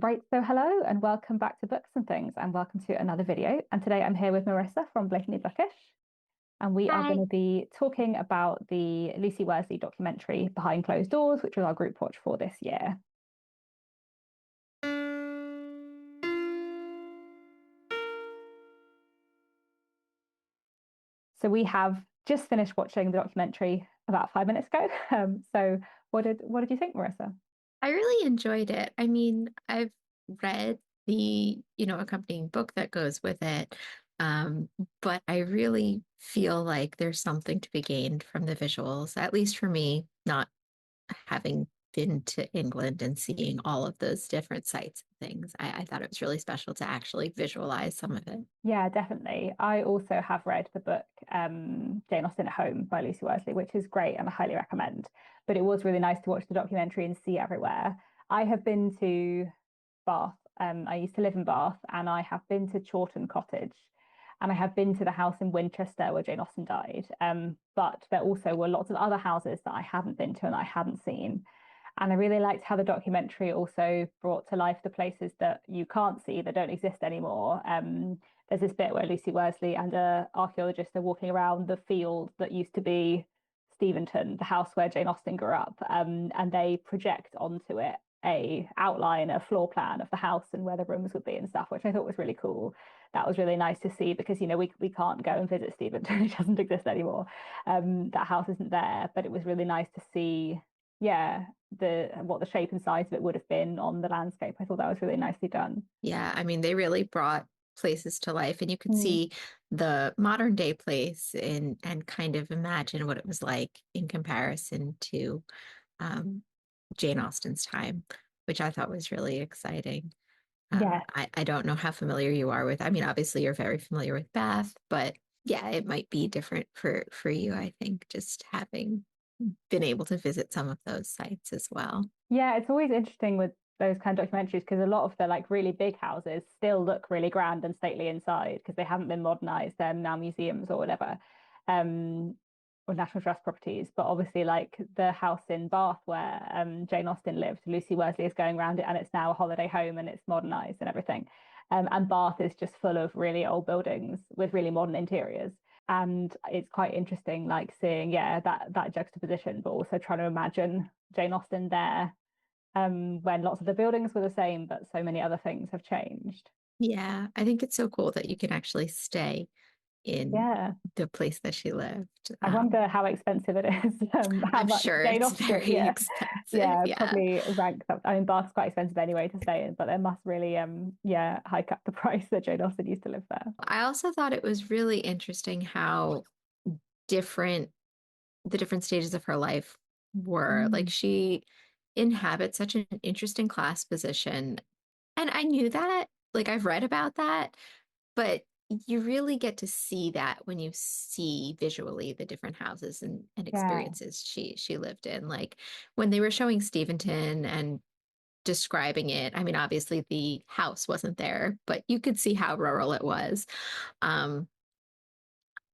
Right, so hello and welcome back to Books and Things, and welcome to another video. And today I'm here with Marissa from Blatantly Bookish, and we are going Hi. to be talking about the Lucy Worsley documentary Behind Closed Doors, which was our group watch for this year. So we have just finished watching the documentary about 5 minutes ago. So what did you think, Marissa? I really enjoyed it. I mean, I've read the accompanying book that goes with it. Um, but I really feel like there's something to be gained from the visuals, at least for me, not having been to England and seeing all of those different sites and things. I thought it was really special to actually visualize some of it. Yeah, definitely. I also have read the book Jane Austen at Home by Lucy Worsley, which is great and I highly recommend. But it was really nice to watch the documentary and see everywhere. I have been to Bath. I used to live in Bath, and I have been to Chawton Cottage, and I have been to the house in Winchester where Jane Austen died. But there also were lots of other houses that I hadn't been to and I hadn't seen. And I really liked how the documentary also brought to life the places that you can't see, that don't exist anymore. There's this bit where Lucy Worsley and an archaeologist are walking around the field that used to be Steventon, the house where Jane Austen grew up, and they project onto it a outline, a floor plan of the house and where the rooms would be and stuff, which I thought was really cool. That was really nice to see because we can't go and visit Steventon; it doesn't exist anymore. That house isn't there, but it was really nice to see, yeah, the what the shape and size of it would have been on the landscape. I thought that was really nicely done. Yeah, I mean, they really brought places to life, and you could Mm. see the modern day place and kind of imagine what it was like in comparison to um, Jane Austen's time, which I thought was really exciting. Yeah, I don't know how familiar you are with, I mean, obviously you're very familiar with Bath, but yeah, it might be different for you, I think, just having been able to visit some of those sites as well. yeah, it's always interesting with those kind of documentaries because a lot of the like really big houses still look really grand and stately inside because they haven't been modernized. They're now museums or whatever, um, or National Trust properties. But obviously, like the house in Bath where Jane Austen lived, Lucy Worsley is going around it, and it's now a holiday home and it's modernized and everything. And Bath is just full of really old buildings with really modern interiors. And it's quite interesting, like seeing, yeah, that juxtaposition, but also trying to imagine Jane Austen there, when lots of the buildings were the same, but so many other things have changed. Yeah, I think it's so cool that you can actually stay in Yeah. the place that she lived. I wonder how expensive it is. How I'm much sure Jane it's Austen, very yeah, expensive. yeah, Yeah. probably ranks up. I mean, Bath's quite expensive anyway to stay in, but they must really, yeah, hike up the price that Jane Austen used to live there. I also thought it was really interesting how different the different stages of her life were. Like Mm. she inhabits such an interesting class position. And I knew that, like I've read about that, but you really get to see that when you see visually the different houses and Yeah, experiences she lived in. Like when they were showing Steventon and describing it, I mean, obviously the house wasn't there, but you could see how rural it was. Um,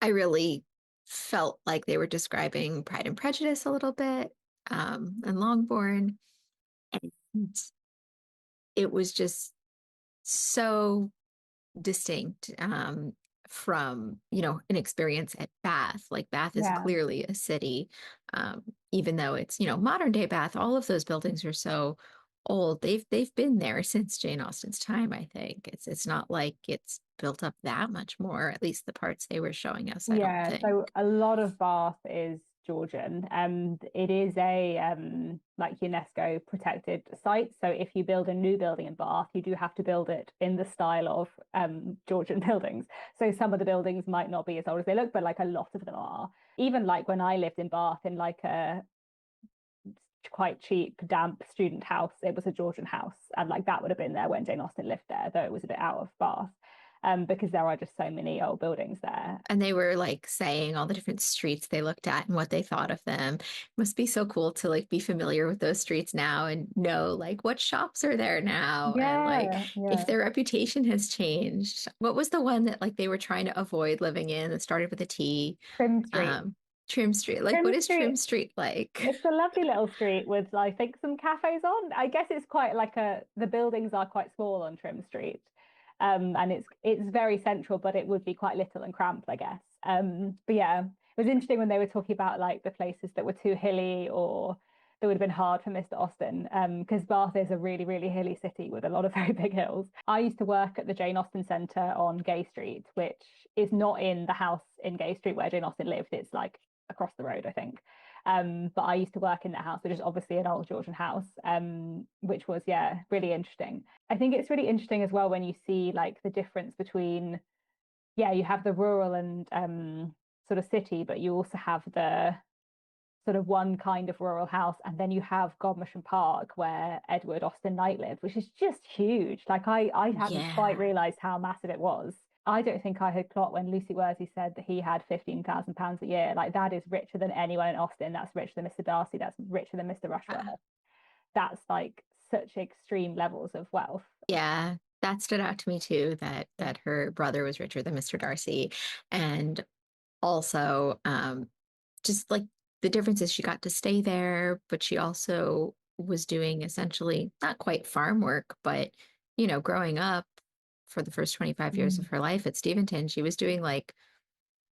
I really felt like they were describing Pride and Prejudice a little bit, and Longbourn. And it was just so distinct from, an experience at Bath. Like Bath is yeah. clearly a city, um, even though it's, modern day Bath, all of those buildings are so old. They've been there since Jane Austen's time, I think. It's not like it's built up that much more, at least the parts they were showing us, I don't Yeah, think. so a lot of Bath is Georgian, and it is a like UNESCO protected site. So if you build a new building in Bath, you do have to build it in the style of Georgian buildings. So some of the buildings might not be as old as they look, but like a lot of them are. Even like when I lived in Bath in like a quite cheap, damp student house, it was a Georgian house, and like that would have been there when Jane Austen lived there, though it was a bit out of Bath. Because there are just so many old buildings there. And they were like saying all the different streets they looked at and what they thought of them. It must be so cool to like be familiar with those streets now and know like what shops are there now and like Yeah, yeah. if their reputation has changed. What was the one that like they were trying to avoid living in that started with a T? Trim Street. Um, Trim Street. Like, Trim what is Trim Street, Street like? it's a lovely little street with, I think, some cafes on. I guess it's quite like the buildings are quite small on Trim Street. And it's very central, but it would be quite little and cramped, I guess. But yeah, it was interesting when they were talking about like the places that were too hilly or that would have been hard for Mr. Austen, because Bath is a really, really hilly city with a lot of very big hills. I used to work at the Jane Austen Centre on Gay Street, which is not in the house in Gay Street where Jane Austen lived. It's like across the road, I think. But I used to work in that house, which is obviously an old Georgian house, which was, yeah, really interesting. I think it's really interesting as well when you see like the difference between, yeah, you have the rural and sort of city, but you also have the sort of one kind of rural house, and then you have Godmersham Park where Edward Austen Knight lived, which is just huge. Like I hadn't quite Yeah. realised how massive it was. I don't think I had clocked when Lucy Worsley said that he had £15,000 a year. Like that is richer than anyone in Austen. That's richer than Mr. Darcy. That's richer than Mr. Rushworth. That's like such extreme levels of wealth. Yeah, that stood out to me too, that her brother was richer than Mr. Darcy. And also just like the difference is she got to stay there, but she also was doing essentially not quite farm work, but growing up for the first 25 years of her life at Steventon, she was doing like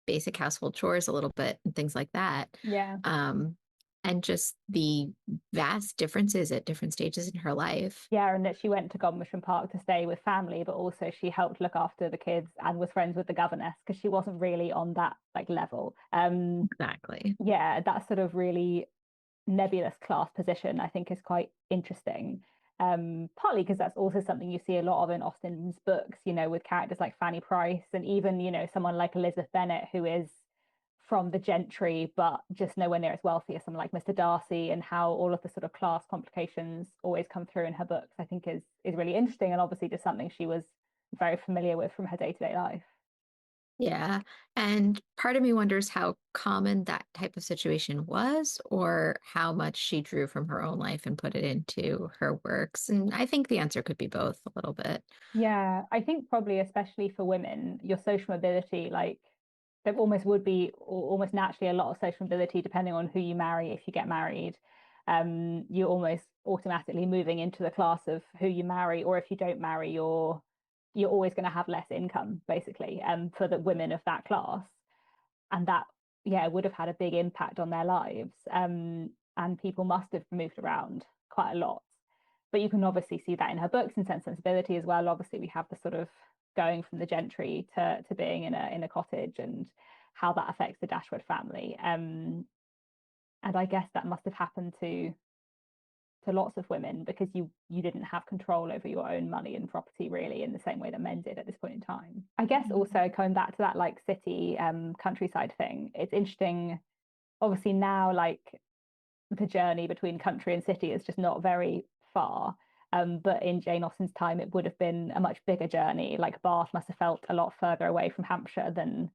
basic household chores a little bit and things like that. Yeah. Um, and just the vast differences at different stages in her life. Yeah, and that she went to Godmersham Park to stay with family, but also she helped look after the kids and was friends with the governess because she wasn't really on that like level. Exactly. Yeah, that sort of really nebulous class position I think is quite interesting. Partly because that's also something you see a lot of in Austen's books, with characters like Fanny Price and even, someone like Elizabeth Bennet, who is from the gentry, but just nowhere near as wealthy as someone like Mr. Darcy, and how all of the sort of class complications always come through in her books, I think is really interesting, and obviously just something she was very familiar with from her day-to-day life. Yeah. And part of me wonders how common that type of situation was, or how much she drew from her own life and put it into her works. And I think the answer could be both a little bit. Yeah, I think probably especially for women, your social mobility, like there almost would be almost naturally a lot of social mobility depending on who you marry if you get married. You're almost automatically moving into the class of who you marry, or if you don't marry, you're always going to have less income, basically, for the women of that class. And that, yeah, would have had a big impact on their lives. And people must have moved around quite a lot. But you can obviously see that in her books and Sense and Sensibility as well. Obviously, we have the sort of going from the gentry to being in a cottage, and how that affects the Dashwood family. And I guess that must have happened to lots of women because you didn't have control over your own money and property really in the same way that men did at this point in time. I guess also coming back to that like city countryside thing, it's interesting. Obviously now like the journey between country and city is just not very far. But in Jane Austen's time, it would have been a much bigger journey. Like Bath must have felt a lot further away from Hampshire than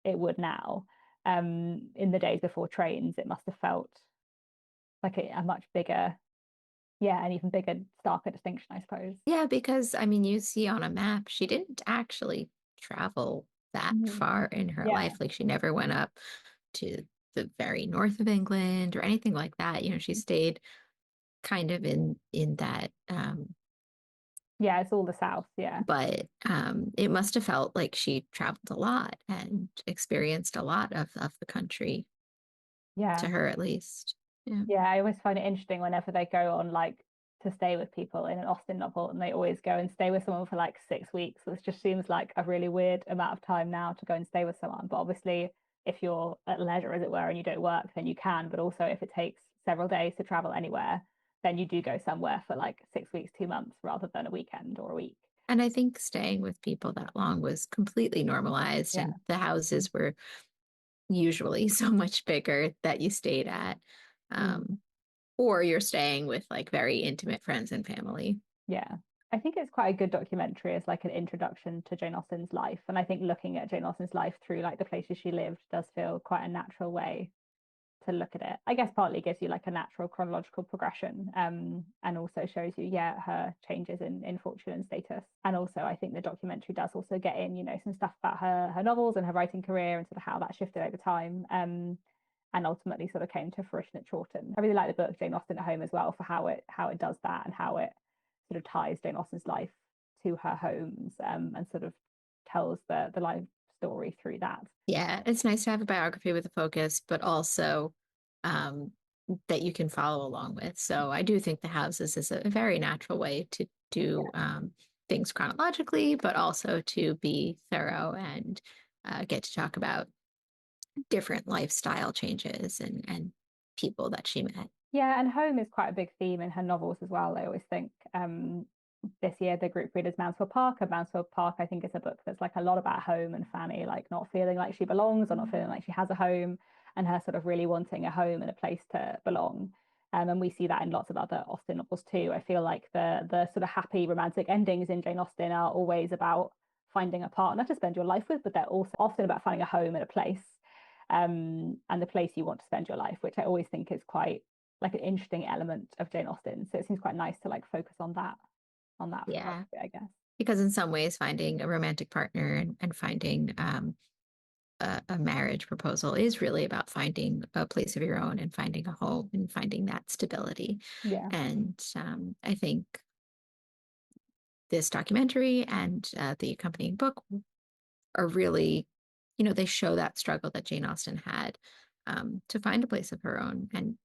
it would now. In the days before trains, it must have felt like a much bigger, yeah, an even bigger, starker distinction, I suppose. Yeah, because I mean, you see on a map, she didn't actually travel that far in her Yeah, life. Like, she never went up to the very north of England or anything like that. She stayed kind of in that yeah, it's all the south. Yeah, but it must have felt like she traveled a lot and experienced a lot of the country, yeah, to her at least. Yeah. yeah. I always find it interesting whenever they go on like to stay with people in an Austen novel, and they always go and stay with someone for like 6 weeks, which just seems like a really weird amount of time now to go and stay with someone. But obviously, if you're at leisure, as it were, and you don't work, then you can. But also, if it takes several days to travel anywhere, then you do go somewhere for like 6 weeks, 2 months, rather than a weekend or a week. And I think staying with people that long was completely normalized, Yeah. and the houses were usually so much bigger that you stayed at. Mm. Um, or you're staying with like very intimate friends and family. Yeah. I think it's quite a good documentary as like an introduction to Jane Austen's life. And I think looking at Jane Austen's life through like the places she lived does feel quite a natural way to look at it. I guess partly gives you like a natural chronological progression, and also shows you, yeah, her changes in fortune and status. And also, I think the documentary does also get in, some stuff about her novels and her writing career and sort of how that shifted over time. and ultimately sort of came to fruition at Chawton. I really like the book Jane Austen at Home as well, for how it does that, and how it sort of ties Jane Austen's life to her homes, and sort of tells the life story through that. Yeah, it's nice to have a biography with a focus, but also that you can follow along with. So I do think The Houses is a very natural way to do things chronologically, but also to be thorough and get to talk about different lifestyle changes and people that she met. Yeah, and home is quite a big theme in her novels as well. I always think this year the group read is Mansfield Park, and Mansfield Park I think is a book that's like a lot about home and Fanny like not feeling like she belongs, or not feeling like she has a home, and her sort of really wanting a home and a place to belong. And we see that in lots of other Austen novels too. I feel like the sort of happy romantic endings in Jane Austen are always about finding a partner to spend your life with, but they're also often about finding a home and a place, and the place you want to spend your life, which I always think is quite like an interesting element of Jane Austen. So it seems quite nice to like focus on that Yeah, I guess. because in some ways, finding a romantic partner and finding a marriage proposal is really about finding a place of your own and finding a home and finding that stability. Yeah. And I think this documentary and the accompanying book are really, they show that struggle that Jane Austen had to find a place of her own. And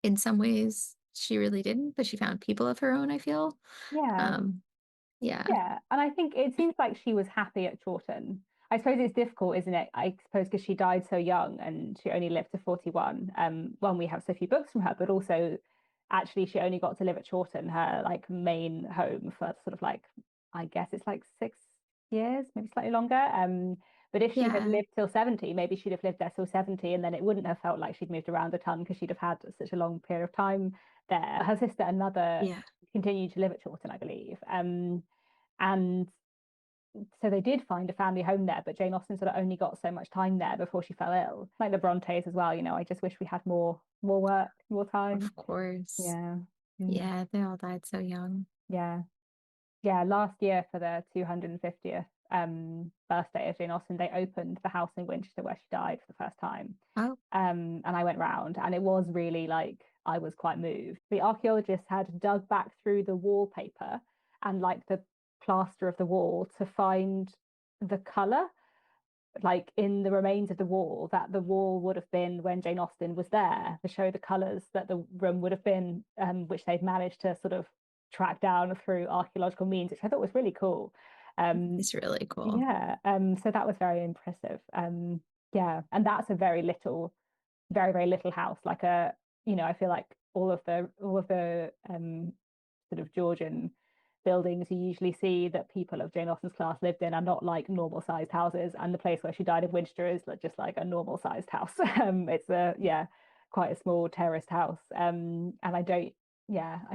in some ways, she really didn't, but she found people of her own, I feel. Yeah. Yeah. Yeah. And I think it seems like she was happy at Chawton. I suppose it's difficult, isn't it? I suppose because she died so young and she only lived to 41. When we have so few books from her, but also actually she only got to live at Chawton, her like main home, for sort of like, I guess it's like 6 years, maybe slightly longer. But if she had Yeah. lived till 70, maybe she'd have lived there till 70, and then it wouldn't have felt like she'd moved around a ton, because she'd have had such a long period of time there. Her sister and mother Yeah. continued to live at Chawton, I believe. And so they did find a family home there, but Jane Austen sort of only got so much time there before she fell ill. Like the Brontes as well, I just wish we had more work, more time. Of course. Yeah. Yeah, they all died so young. Yeah. Yeah, last year for the 250th birthday of Jane Austen, they opened the house in Winchester where she died for the first time. Oh, And I went round, and it was really like, I was quite moved. The archaeologists had dug back through the wallpaper and like the plaster of the wall to find the colour, like in the remains of the wall, that the wall would have been when Jane Austen was there, to show the colours that the room would have been, which they've managed to sort of track down through archaeological means, which I thought was really cool. it's really cool. Yeah, so that was very impressive. Yeah, and that's a very, very little house. Like I feel like all of the sort of Georgian buildings you usually see that people of Jane Austen's class lived in are not like normal sized houses, and the place where she died in Winchester is just like a normal sized house. It's quite a small terraced house. And I can't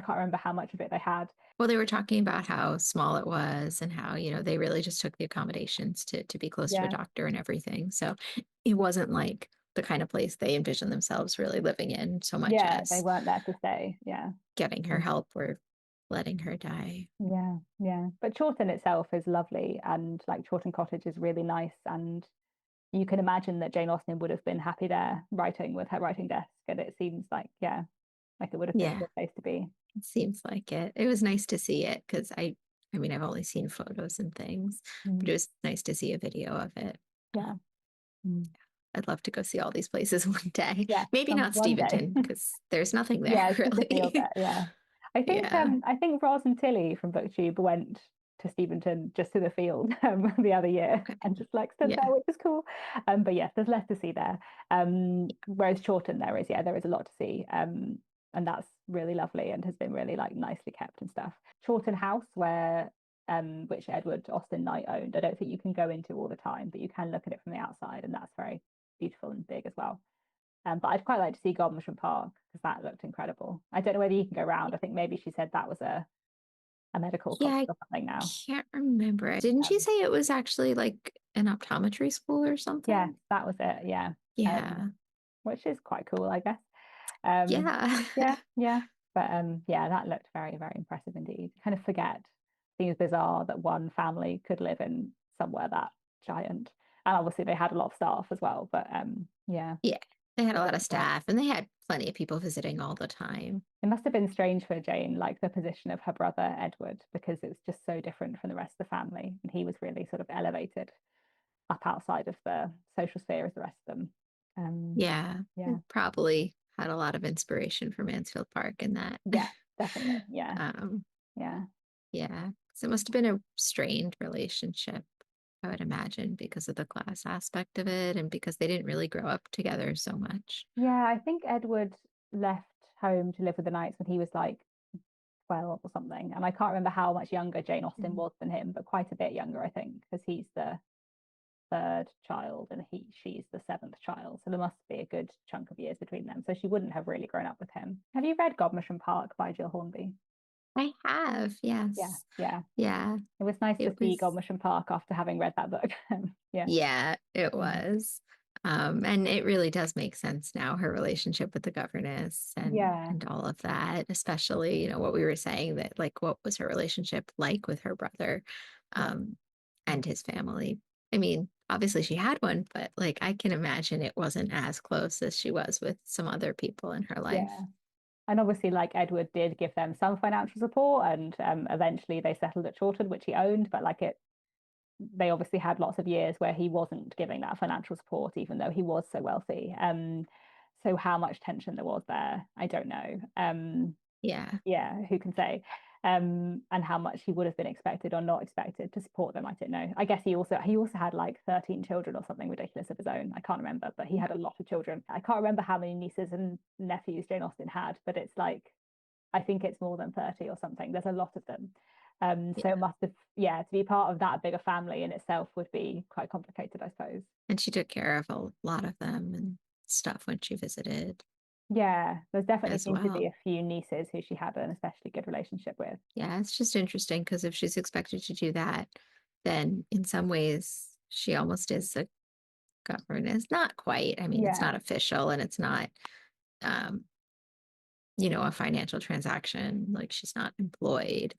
remember how much of it they had. Well, they were talking about how small it was and how, they really just took the accommodations to be close to a Yeah, doctor and everything. So it wasn't like the kind of place they envisioned themselves really living in so much yeah, they as weren't there to stay. Yeah. getting her help or letting her die. Yeah, yeah. But Chawton itself is lovely, and like Chawton Cottage is really nice, and you can imagine that Jane Austen would have been happy there writing with her writing desk, and it seems like, yeah, like it would have been a Yeah, good place to be. it seems like it. It was nice to see it because I mean, I've only seen photos and things, but Mm. it was nice to see a video of it. Yeah. Mm. I'd love to go see all these places one day. Yeah, Maybe not one day. Steventon because there's nothing there Yeah, it's just a field really. there. Yeah. I think Yeah. I think Roz and Tilly from BookTube went to Steventon, just to the field, the other year, Okay. and just like stood Yeah. there, which is cool. But yeah, there's less to see there. Whereas Chawton, there is a lot to see. And that's really lovely and has been really like nicely kept and stuff. Chawton House, where which Edward Austen Knight owned, I don't think you can go into all the time, but you can look at it from the outside, and that's very beautiful and big as well. But I'd quite like to see Godmersham Park, because that looked incredible. I don't know whether you can go round. I think maybe she said that was a medical Yeah, college I or something now. can't remember. Didn't you Um, say it was actually like an optometry school or yeah, something? that was it. Yeah. Yeah. Which is quite cool, I guess. Um, Yeah. yeah, yeah. But yeah, that looked very, very impressive indeed. Kind of forget, seems bizarre that one family could live in somewhere that giant. And obviously they had a lot of staff as well. But yeah. Yeah. They had a lot of Yeah. staff and they had plenty of people visiting all the time. It must have been strange for Jane, like the position of her brother Edward, because it's just so different from the rest of the family. And he was really sort of elevated up outside of the social sphere as the rest of them. Yeah, Yeah. and probably had a lot of inspiration from Mansfield Park in that. Yeah, definitely. Yeah. um, Yeah. yeah, so it must have been a strained relationship, I would imagine, because of the class aspect of it and because they didn't really grow up together so much. Yeah, I think Edward left home to live with the Knights when he was like 12 or something. And I can't remember how much younger Jane Austen Mhm. was than him, but quite a bit younger, I think, because he's the third child and she's the seventh child. So there must be a good chunk of years between them. So she wouldn't have really grown up with him. Have you read Godmersham Park by Jill Hornby? I have, Yeah, yes. yeah. Yeah, It was nice to it see was. Godmersham Park after having read that book. Yeah. Yeah, it Mm. was. And it really does make sense now, her relationship with the governess Yeah. and all of that, especially, what we were saying that like what was her relationship like with her brother Yeah. um and his family. I mean, obviously she had one, but like I can imagine it wasn't as close as she was with some other people in her life. Yeah. And obviously, like Edward did give them some financial support, and eventually they settled at Chawton, which he owned. But like they obviously had lots of years where he wasn't giving that financial support, even though he was so wealthy. So how much tension there was there, I don't know. Yeah. Yeah, who can say? And how much he would have been expected or not expected to support them, I don't know. I guess he also had like 13 children or something ridiculous of his own. I can't remember, but he had a lot of children. I can't remember how many nieces and nephews Jane Austen had, but it's like I think it's more than 30 or something. There's a lot of them. Yeah. So it must have, yeah, to be part of that bigger family in itself would be quite complicated, I suppose. And she took care of a lot of them and stuff when she visited Yeah, there's definitely as seemed to be well. a few nieces who she had an especially good relationship with. Yeah, it's just interesting because if she's expected to do that, then in some ways she almost is a governess. Not quite. I mean, it's Yeah, not official and it's not, um, a financial transaction. Like she's not employed,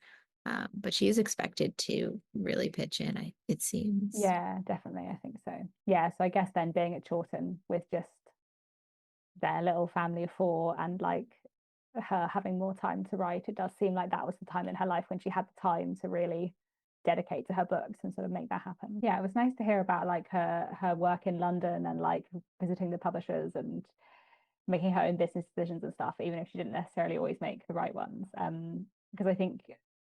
but she is expected to really pitch in, it seems. yeah, definitely. I think so. Yeah, so I guess then being at Chawton with just their little family of four and like her having more time to write, it does seem like that was the time in her life when she had the time to really dedicate to her books and sort of make that happen. Yeah, it was nice to hear about like her work in London and like visiting the publishers and making her own business decisions and stuff, even if she didn't necessarily always make the right ones. Because I think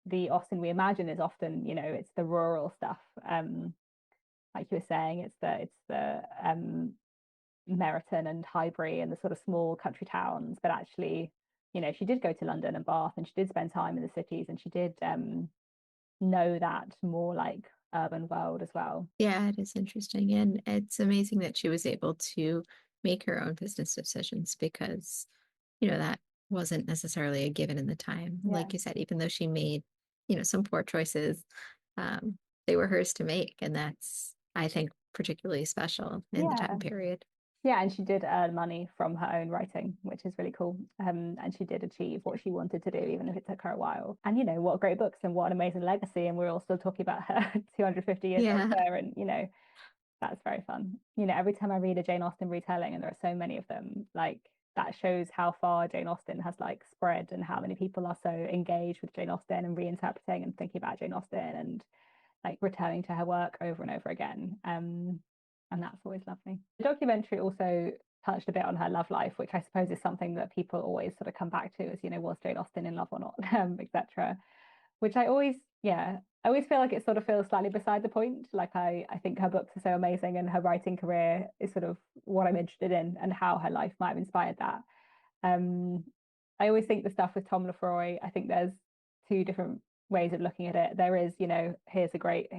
the Austen we imagine is often, it's the rural stuff. Like you were saying, it's the Meryton and Highbury and the sort of small country towns, but actually, she did go to London and Bath and she did spend time in the cities and she did know that more like urban world as well. Yeah, it is interesting. And it's amazing that she was able to make her own business decisions because, that wasn't necessarily a given in the time. Yeah. Like you said, even though she made, some poor choices, um, they were hers to make. And that's, I think, particularly special in the Yeah. time period. Yeah, and she did earn money from her own writing, which is really cool. And she did achieve what she wanted to do, even if it took her a while. And what great books and what an amazing legacy. And we're all still talking about her 250 years Yeah. later. And that's very fun. Every time I read a Jane Austen retelling, and there are so many of them, like that shows how far Jane Austen has like spread and how many people are so engaged with Jane Austen and reinterpreting and thinking about Jane Austen and like returning to her work over and over again. And that's always lovely. The documentary also touched a bit on her love life, which I suppose is something that people always sort of come back to as, was Jane Austen in love or not, etc. Which I always feel like it sort of feels slightly beside the point. Like I think her books are so amazing and her writing career is sort of what I'm interested in and how her life might have inspired that. Um, I always think the stuff with Tom Lefroy, I think there's two different ways of looking at it. There is, here's a great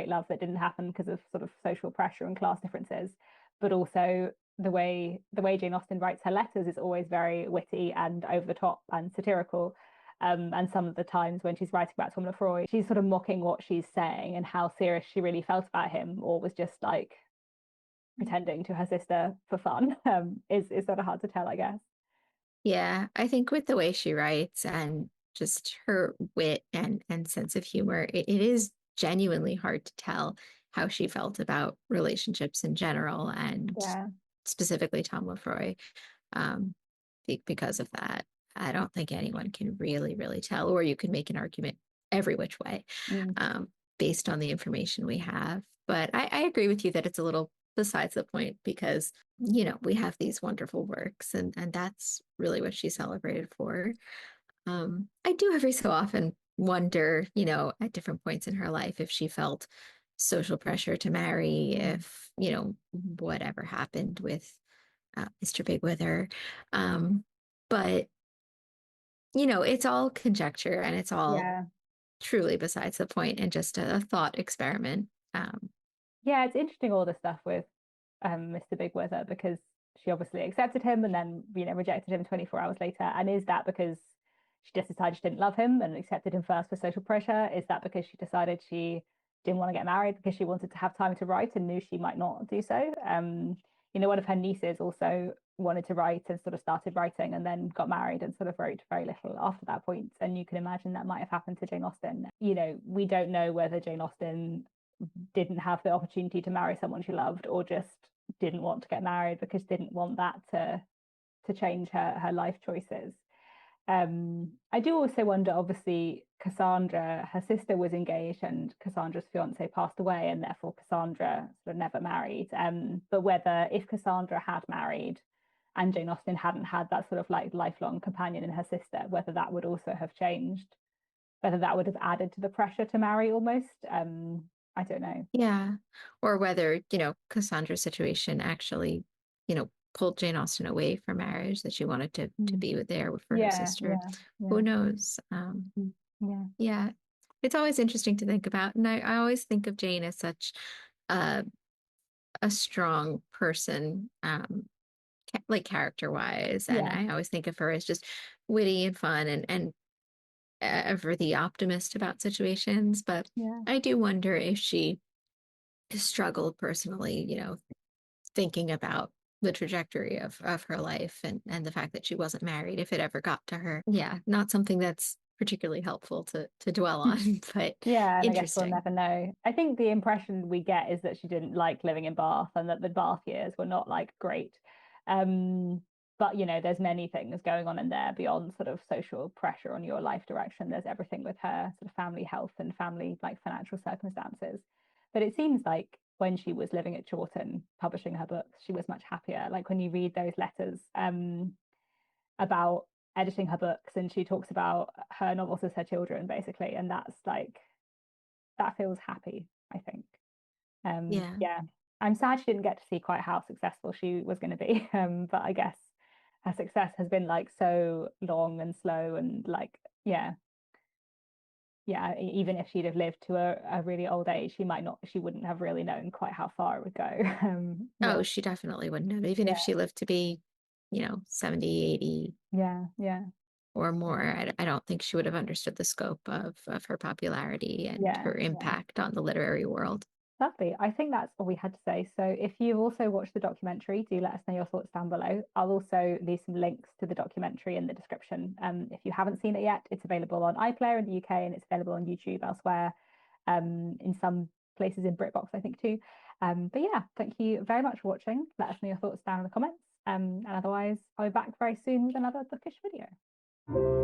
love that didn't happen because of sort of social pressure and class differences, but also the way Jane Austen writes her letters is always very witty and over the top and satirical. And some of the times when she's writing about Tom Lefroy, she's sort of mocking what she's saying and how serious she really felt about him, or was just like pretending to her sister for fun. Is sort of hard to tell, I guess. Yeah. I think with the way she writes and just her wit and sense of humor, it is genuinely hard to tell how she felt about relationships in general and Yeah. specifically Tom Lefroy, um, because of that. I don't think anyone can really tell, or you can make an argument every which way, Mm. um, based on the information we have. But I agree with you that it's a little besides the point because, we have these wonderful works, and that's really what she's celebrated for. I do every so often wonder, at different points in her life, if she felt social pressure to marry, Mm. if, whatever happened with Mr. Bigwither. But, it's all conjecture and it's all Yeah. truly besides the point and just a thought experiment. Yeah, it's interesting all the stuff with Mr. Bigwither because she obviously accepted him and then, rejected him 24 hours later. And is that because she just decided she didn't love him and accepted him first for social pressure? Is that because she decided she didn't want to get married because she wanted to have time to write and knew she might not do so? One of her nieces also wanted to write and sort of started writing and then got married and sort of wrote very little after that point. And you can imagine that might have happened to Jane Austen. We don't know whether Jane Austen didn't have the opportunity to marry someone she loved or just didn't want to get married because didn't want that to change her life choices. I do also wonder, obviously, Cassandra, her sister was engaged and Cassandra's fiance passed away, and therefore Cassandra sort of never married. But whether if Cassandra had married and Jane Austen hadn't had that sort of like lifelong companion in her sister, whether that would also have changed, whether that would have added to the pressure to marry almost. I don't know. Yeah. Or whether, Cassandra's situation actually, pulled Jane Austen away from marriage, that she wanted to be there for her Yeah, sister. yeah, yeah, Who knows? yeah, Yeah. It's always interesting to think about. And I always think of Jane as such a, a strong person, like character wise. And yeah, I always think of her as just witty and fun and ever the optimist about situations. But yeah, I do wonder if she struggled personally, thinking about the trajectory of her life and the fact that she wasn't married, if it ever got to her. Yeah, not something that's particularly helpful to dwell on, but yeah. And I guess we'll interesting. never know. I think the impression we get is that she didn't like living in Bath and that the Bath years were not like great. Um, but there's many things going on in there beyond sort of social pressure on your life direction. There's everything with her sort of family health and family like financial circumstances. But it seems like when she was living at Chawton publishing her books, she was much happier. Like when you read those letters, about editing her books and she talks about her novels as her children basically, and that's like that feels happy, I think. Yeah. Yeah, I'm sad she didn't get to see quite how successful she was going to be, but I guess her success has been like so long and slow and like yeah, even if she'd have lived to a really old age, she wouldn't have really known quite how far it would go. Yeah, Oh, she definitely wouldn't have, even if yeah, she lived to be, 70, 80 yeah, yeah, or more. I don't think she would have understood the scope of her popularity and yeah, her yeah. impact on the literary world. Lovely. I think that's all we had to say. So if you've also watched the documentary, do let us know your thoughts down below. I'll also leave some links to the documentary in the description. If you haven't seen it yet, it's available on iPlayer in the UK and it's available on YouTube elsewhere, in some places in BritBox, I think too. But yeah, thank you very much for watching. Let us know your thoughts down in the comments. And otherwise, I'll be back very soon with another bookish video.